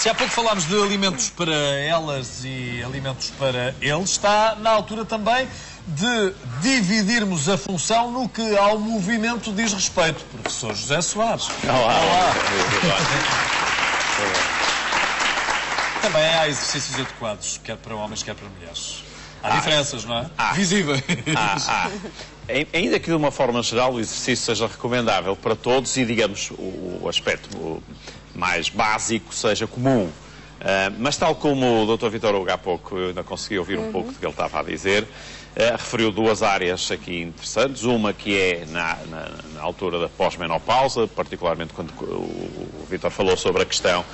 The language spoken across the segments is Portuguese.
Se há pouco falámos de alimentos para elas e alimentos para eles, está na altura também de dividirmos a função no que ao movimento diz respeito. Professor José Soares. Olá. Também há exercícios adequados, quer para homens, quer para mulheres. Há diferenças, não é? Visíveis. Ainda que de uma forma geral o exercício seja recomendável para todos e, digamos, o aspecto mais básico seja comum. Mas tal como o Dr. Vítor Hugo há pouco, eu ainda consegui ouvir um pouco do que ele estava a dizer, referiu duas áreas aqui interessantes. Uma que é na altura da pós-menopausa, particularmente quando o Vítor falou sobre a questão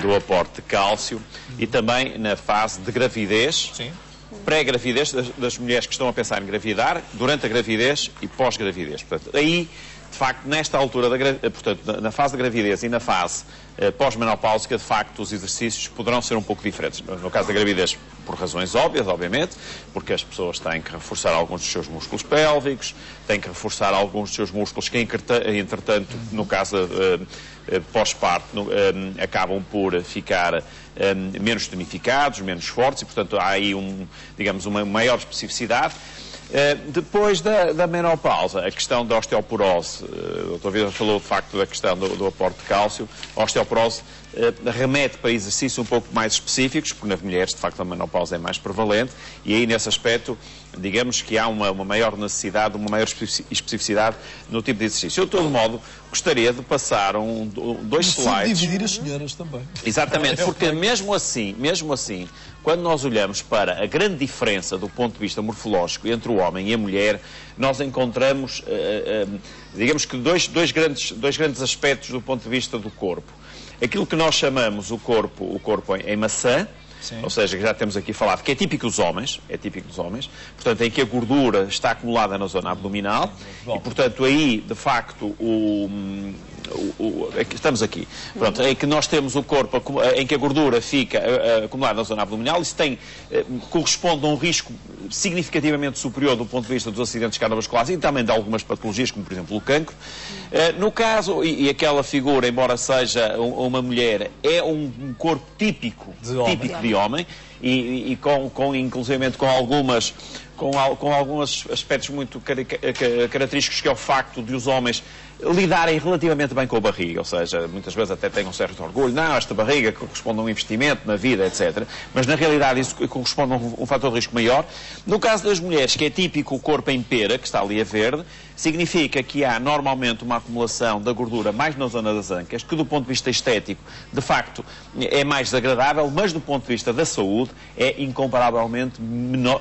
do aporte de cálcio, e também na fase de gravidez. Sim. Pré-gravidez das mulheres que estão a pensar em engravidar, durante a gravidez e pós-gravidez. Portanto, aí, de facto, nesta altura, portanto, na fase de gravidez e na fase pós-menopáusica, de facto, os exercícios poderão ser um pouco diferentes. No caso da gravidez, por razões óbvias, obviamente, porque as pessoas têm que reforçar alguns dos seus músculos pélvicos, têm que reforçar alguns dos seus músculos que, entretanto, no caso pós-parto, acabam por ficar menos tonificados, menos fortes, e, portanto, há aí, digamos, uma maior especificidade. Depois da menopausa, a questão da osteoporose, o Dr. Vítor falou, de facto, da questão do aporte de cálcio. A osteoporose remete para exercícios um pouco mais específicos, porque nas mulheres, de facto, a menopausa é mais prevalente, e aí, nesse aspecto, digamos que há uma maior necessidade, uma maior especificidade no tipo de exercício. Eu, de todo modo, gostaria de passar dois slides. Dividir as senhoras também. Exatamente, porque mesmo assim, quando nós olhamos para a grande diferença do ponto de vista morfológico entre o homem e a mulher, nós encontramos, digamos que dois grandes aspectos do ponto de vista do corpo. Aquilo que nós chamamos o corpo em maçã. Sim. Ou seja, que já temos aqui falado, que é típico dos homens, portanto, em que a gordura está acumulada na zona abdominal, e, portanto, aí, de facto, estamos aqui, pronto, em que nós temos o corpo em que a gordura fica acumulada na zona abdominal. Isso corresponde a um risco significativamente superior do ponto de vista dos acidentes cardiovasculares e também de algumas patologias, como, por exemplo, o cancro. No caso, e aquela figura, embora seja uma mulher, é um corpo típico de homem, e inclusivamente com alguns aspectos muito característicos, que é o facto de os homens lidarem relativamente bem com a barriga, ou seja, muitas vezes até têm um certo orgulho, não, esta barriga corresponde a um investimento na vida, etc. Mas na realidade isso corresponde a um fator de risco maior. No caso das mulheres, que é típico o corpo em pera, que está ali a verde, significa que há normalmente uma acumulação da gordura mais na zona das ancas, que do ponto de vista estético, de facto, é mais desagradável, mas do ponto de vista da saúde é incomparavelmente menor,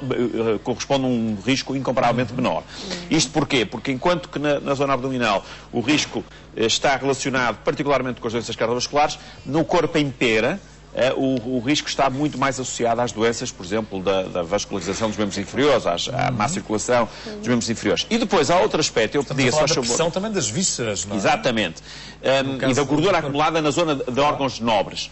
corresponde a um risco incomparavelmente menor. Isto porquê? Porque enquanto que na zona abdominal o risco está relacionado particularmente com as doenças cardiovasculares, no corpo em pera o risco está muito mais associado às doenças, por exemplo, da vascularização dos membros inferiores, à má circulação dos membros inferiores. E depois há outro aspecto, eu pedia... Estamos a falar da pressão também das vísceras, não é? Exatamente. E da gordura acumulada na zona de órgãos nobres.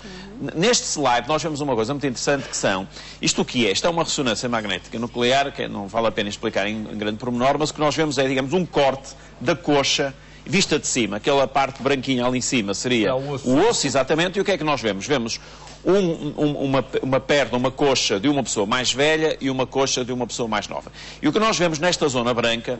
Neste slide nós vemos uma coisa muito interessante, que são... Isto o que é? Isto é uma ressonância magnética nuclear, que não vale a pena explicar em grande pormenor, mas o que nós vemos é, digamos, um corte da coxa vista de cima. Aquela parte branquinha ali em cima seria o osso, exatamente. E o que é que nós vemos? Vemos uma perna, uma coxa de uma pessoa mais velha e uma coxa de uma pessoa mais nova. E o que nós vemos nesta zona branca,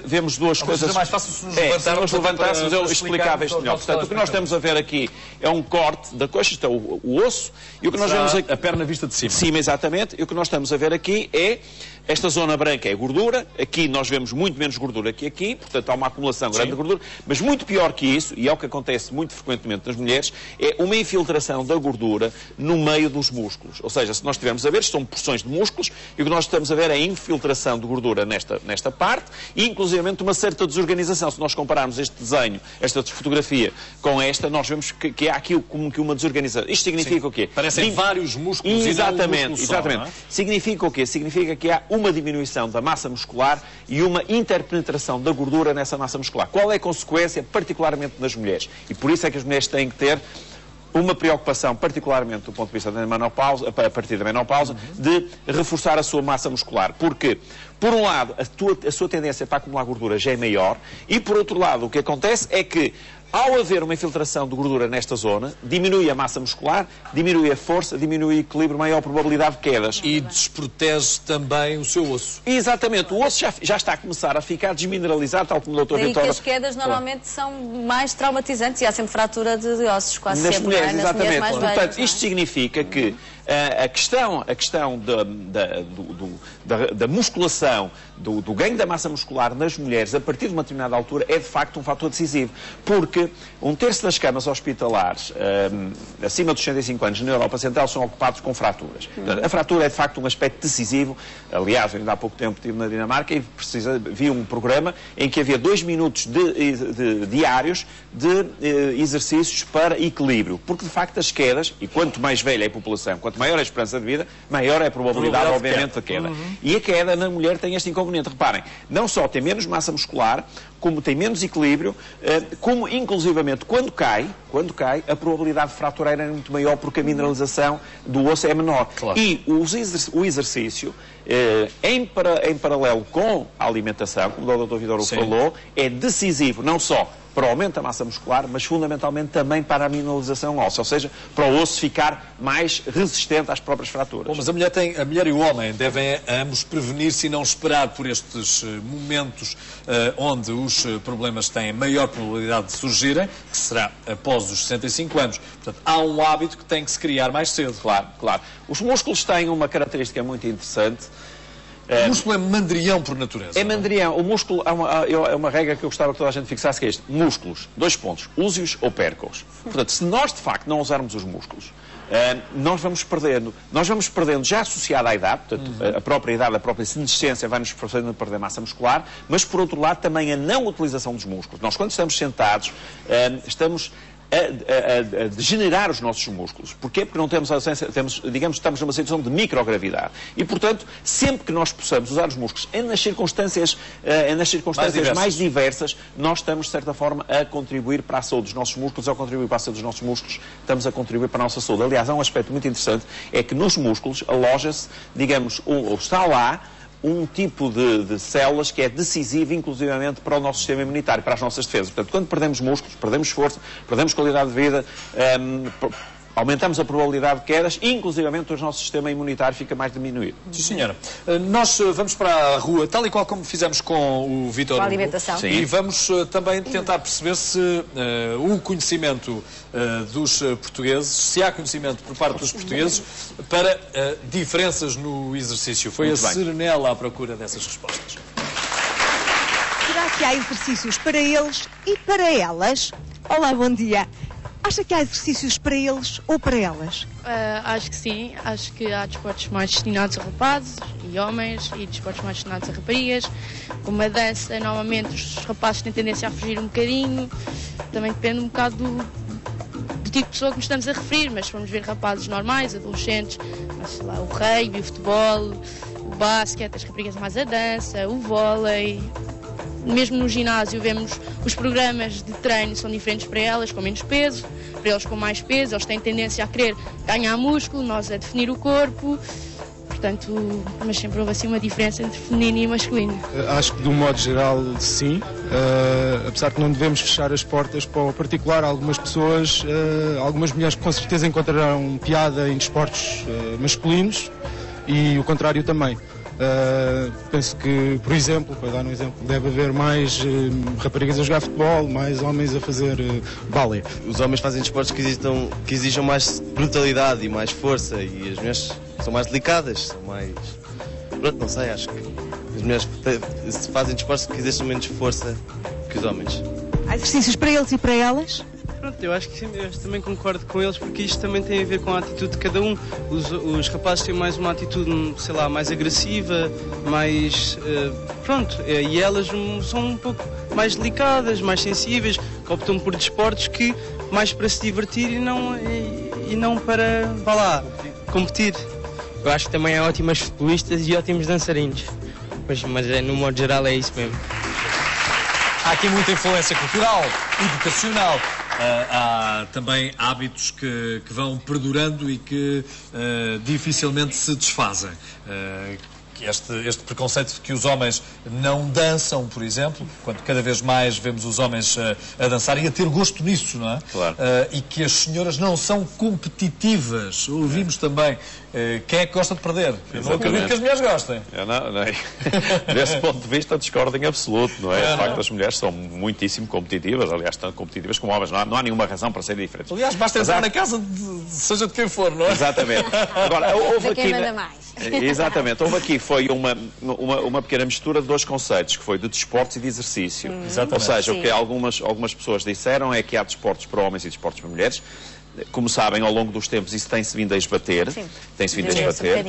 vemos duas coisas... É mais fácil se nos levantássemos, eu explicava isto melhor. Portanto, o que nós temos a ver aqui é um corte da coxa, isto é o osso, e o que nós vemos aqui... A perna vista de cima. De cima, exatamente. E o que nós estamos a ver aqui é... Esta zona branca é gordura, aqui nós vemos muito menos gordura que aqui, portanto há uma acumulação grande de gordura, mas muito pior que isso, e é o que acontece muito frequentemente nas mulheres, é uma infiltração da gordura no meio dos músculos. Ou seja, se nós estivermos a ver, são porções de músculos, e o que nós estamos a ver é a infiltração de gordura nesta parte, e inclusivamente uma certa desorganização. Se nós compararmos este desenho, esta fotografia, com esta, nós vemos que há aqui como que uma desorganização. Isto significa o quê? Parecem vários músculos. Exatamente, exatamente. Não é? Significa o quê? Significa que há uma diminuição da massa muscular e uma interpenetração da gordura nessa massa muscular. Qual é a consequência, particularmente nas mulheres? E por isso é que as mulheres têm que ter uma preocupação, particularmente do ponto de vista da menopausa, a partir da menopausa, de reforçar a sua massa muscular. Porque, por um lado, a sua tendência para acumular gordura já é maior, e por outro lado, o que acontece é que ao haver uma infiltração de gordura nesta zona, diminui a massa muscular, diminui a força, diminui o equilíbrio, maior probabilidade de quedas. E desprotege também o seu osso. Exatamente, o osso já está a começar a ficar desmineralizado, tal como o Dr. Daí Vitória... que as quedas normalmente são mais traumatizantes e há sempre fratura de ossos, quase nas sempre, mulheres, não é? Nas exatamente. mulheres mais Portanto, velhas, isto significa que a questão da musculação, do ganho da massa muscular nas mulheres a partir de uma determinada altura é de facto um fator decisivo, porque 1/3 das camas hospitalares acima dos 65 anos na Europa Central são ocupados com fraturas. Portanto, a fratura é de facto um aspecto decisivo. Aliás, ainda há pouco tempo estive na Dinamarca e vi um programa em que havia 2 minutos diários de exercícios para equilíbrio, porque de facto as quedas, e quanto mais velha é a população, quanto maior é a esperança de vida, maior é a probabilidade obviamente, da queda. E a queda na mulher tem este inconveniente. Reparem, não só tem menos massa muscular, como tem menos equilíbrio, como inclusivamente quando cai, a probabilidade de fraturar é muito maior porque a mineralização do osso é menor. Claro. E o exercício, em paralelo com a alimentação, como o Dr. Vitório falou, é decisivo, não só para o aumento da massa muscular, mas fundamentalmente também para a mineralização óssea, ou seja, para o osso ficar mais resistente às próprias fraturas. Bom, mas a mulher e o homem devem ambos prevenir-se e não esperar por estes momentos onde os problemas têm maior probabilidade de surgirem, que será após os 65 anos. Portanto, há um hábito que tem que se criar mais cedo. Claro, claro. Os músculos têm uma característica muito interessante. O músculo é mandrião por natureza. É mandrião. O músculo, é uma regra que eu gostava que toda a gente fixasse, que é este. Músculos, 2 pontos, use-os ou perca-os. Portanto, se nós de facto não usarmos os músculos, nós vamos perdendo já associado à idade, portanto, a própria idade, a própria senescência vai-nos fazendo perder massa muscular, mas por outro lado também a não utilização dos músculos. Nós quando estamos sentados, estamos a degenerar os nossos músculos. Porquê? Porque não temos a ausência, estamos numa situação de microgravidade. E, portanto, sempre que nós possamos usar os músculos nas circunstâncias mais diversas, nós estamos, de certa forma, a contribuir para a saúde dos nossos músculos. Ao contribuir para a saúde dos nossos músculos, estamos a contribuir para a nossa saúde. Aliás, há um aspecto muito interessante, é que nos músculos aloja-se, ou está lá, um tipo de células que é decisivo, inclusivamente, para o nosso sistema imunitário, para as nossas defesas. Portanto, quando perdemos músculos, perdemos força, perdemos qualidade de vida, aumentamos a probabilidade de quedas e, inclusivamente, o nosso sistema imunitário fica mais diminuído. Sim, senhora. Nós vamos para a rua, tal e qual como fizemos com o Vítor Hugo. alimentação. Sim. E vamos também tentar perceber se o conhecimento dos portugueses, se há conhecimento por parte dos portugueses para diferenças no exercício. Foi muito a Serenela à procura dessas respostas. Será que há exercícios para eles e para elas? Olá, bom dia. Acha que há exercícios para eles ou para elas? Acho que sim. Acho que há desportos mais destinados a rapazes e homens e desportos mais destinados a raparigas. Como a dança, normalmente os rapazes têm tendência a fugir um bocadinho. Também depende um bocado do tipo de pessoa que nos estamos a referir, mas vamos ver rapazes normais, adolescentes, sei lá, o rugby, o futebol, o basquete, as raparigas mais a dança, o vôlei. Mesmo no ginásio vemos os programas de treino são diferentes para elas, com menos peso, para eles com mais peso, eles têm tendência a querer ganhar músculo, nós a definir o corpo, portanto, mas sempre houve assim uma diferença entre feminino e masculino. Acho que de um modo geral sim, apesar que não devemos fechar as portas para o particular, algumas pessoas, algumas mulheres com certeza encontrarão piada em desportos masculinos e o contrário também. Penso que, por exemplo, para dar um exemplo, deve haver mais raparigas a jogar futebol, mais homens a fazer balé. Os homens fazem desportos que exijam mais brutalidade e mais força, e as mulheres são mais delicadas, são mais... Pronto, não sei, acho que as mulheres fazem desportos que exigem menos força que os homens. Há exercícios para eles e para elas? Pronto, eu acho que sim, eu também concordo com eles, porque isto também tem a ver com a atitude de cada um. Os rapazes têm mais uma atitude, sei lá, mais agressiva, mais... pronto, e elas são um pouco mais delicadas, mais sensíveis, que optam por desportos que mais para se divertir e não para, vá lá, competir. Eu acho que também há ótimas futebolistas e ótimos dançarinos, mas no modo geral é isso mesmo. Há aqui muita influência cultural, educacional. Há também hábitos que vão perdurando e que dificilmente se desfazem. que este preconceito de que os homens não dançam, por exemplo, quando cada vez mais vemos os homens a dançar e a ter gosto nisso, não é? Claro. E que as senhoras não são competitivas. Ouvimos também. Quem é que gosta de perder? Eu não acredito que as mulheres gostem. Desse ponto de vista, discordo em absoluto, não é? De facto, as mulheres são muitíssimo competitivas, aliás, tão competitivas como homens. Não há nenhuma razão para serem diferentes. Aliás, basta entrar na casa, seja de quem for, não é? Exatamente. Agora, houve aqui... Quem manda mais. Exatamente. Houve aqui, foi uma pequena mistura de dois conceitos, que foi de desportos e de exercício. Ou seja, o que algumas pessoas disseram é que há desportos para homens e desportos para mulheres. Como sabem, ao longo dos tempos isso tem-se vindo a esbater. Tem-se vindo a esbater.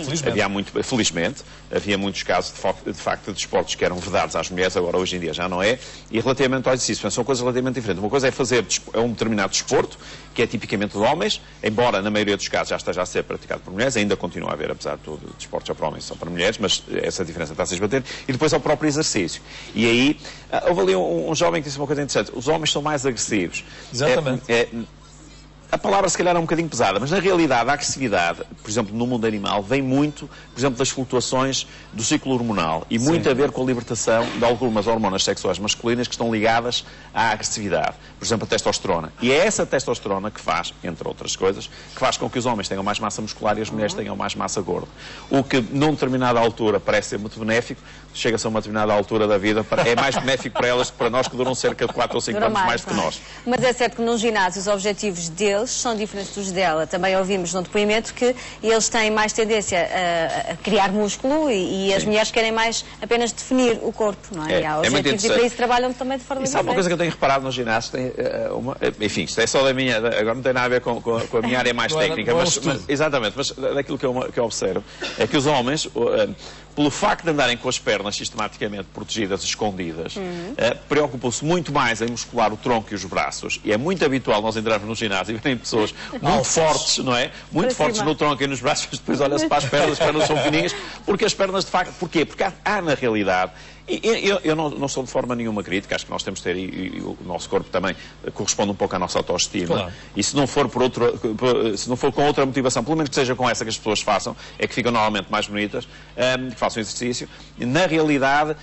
Felizmente, havia muitos casos, de facto, de desportos que eram vedados às mulheres, agora hoje em dia já não é. E relativamente ao exercício, são coisas relativamente diferentes. Uma coisa é fazer um determinado desporto, que é tipicamente de homens, embora na maioria dos casos já esteja a ser praticado por mulheres, ainda continua a haver, apesar de tudo, desportos só para homens, só para mulheres, mas essa diferença está-se a esbater. E depois ao próprio exercício. E aí, houve ali um jovem que disse uma coisa interessante. Os homens são mais agressivos. Exatamente. A palavra se calhar é um bocadinho pesada, mas na realidade a agressividade, por exemplo, no mundo animal, vem muito, por exemplo, das flutuações do ciclo hormonal e muito a ver com a libertação de algumas hormonas sexuais masculinas que estão ligadas à agressividade. Por exemplo, a testosterona. E é essa testosterona que faz, entre outras coisas, que faz com que os homens tenham mais massa muscular e as mulheres tenham mais massa gorda. O que, numa determinada altura, parece ser muito benéfico, chega-se a uma determinada altura da vida, é mais benéfico para elas que para nós, que duram cerca de 4 ou 5 anos mais que nós. Mas é certo que num ginásio os objetivos deles são diferentes dos dela. Também ouvimos no depoimento que eles têm mais tendência a criar músculo e as mulheres querem mais apenas definir o corpo, não é? E há objetivos e para isso trabalham também de forma diferente. Sabe uma coisa que eu tenho reparado nos ginásios? Enfim, isto é só da minha... Agora não tem nada a ver com a minha área mais técnica. Exatamente, mas daquilo que eu observo é que os homens... pelo facto de andarem com as pernas sistematicamente protegidas, escondidas, preocupam-se muito mais em muscular o tronco e os braços. E é muito habitual nós entrarmos no ginásio e verem pessoas muito fortes, não é? Muito fortes no tronco e nos braços, mas depois olha-se para as pernas são fininhas, porque as pernas de facto... Porquê? Porque há na realidade... Eu não sou de forma nenhuma crítica, acho que nós temos de ter, e o nosso corpo também corresponde um pouco à nossa autoestima. Claro. E se não for com outra motivação, pelo menos que seja com essa que as pessoas façam, é que ficam normalmente mais bonitas, que façam exercício. Na realidade,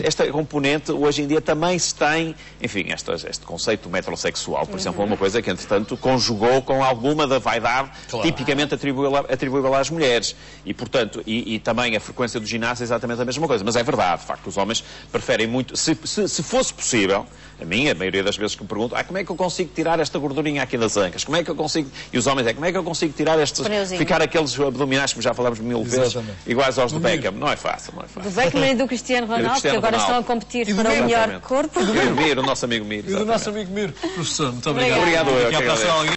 esta componente, hoje em dia, também se tem, enfim, este conceito metrosexual, por exemplo, é uma coisa que, entretanto, conjugou com alguma da vaidade tipicamente atribuível às mulheres. E, portanto, e também a frequência do ginásio é exatamente a mesma coisa. Mas é verdade, de facto. Os homens preferem muito, se fosse possível, a maioria das vezes que me perguntam, como é que eu consigo tirar esta gordurinha aqui das ancas? Como é que eu consigo, e os homens como é que eu consigo tirar estes, ficar aqueles abdominais, como já falámos 1000 vezes, iguais aos do Beckham? Não é fácil, não é fácil. Do Beckham e do Cristiano Ronaldo, que agora estão a competir para o melhor corpo. E do Mir, o nosso amigo Mir. E do nosso amigo Mir. Professor, muito obrigado. Obrigado.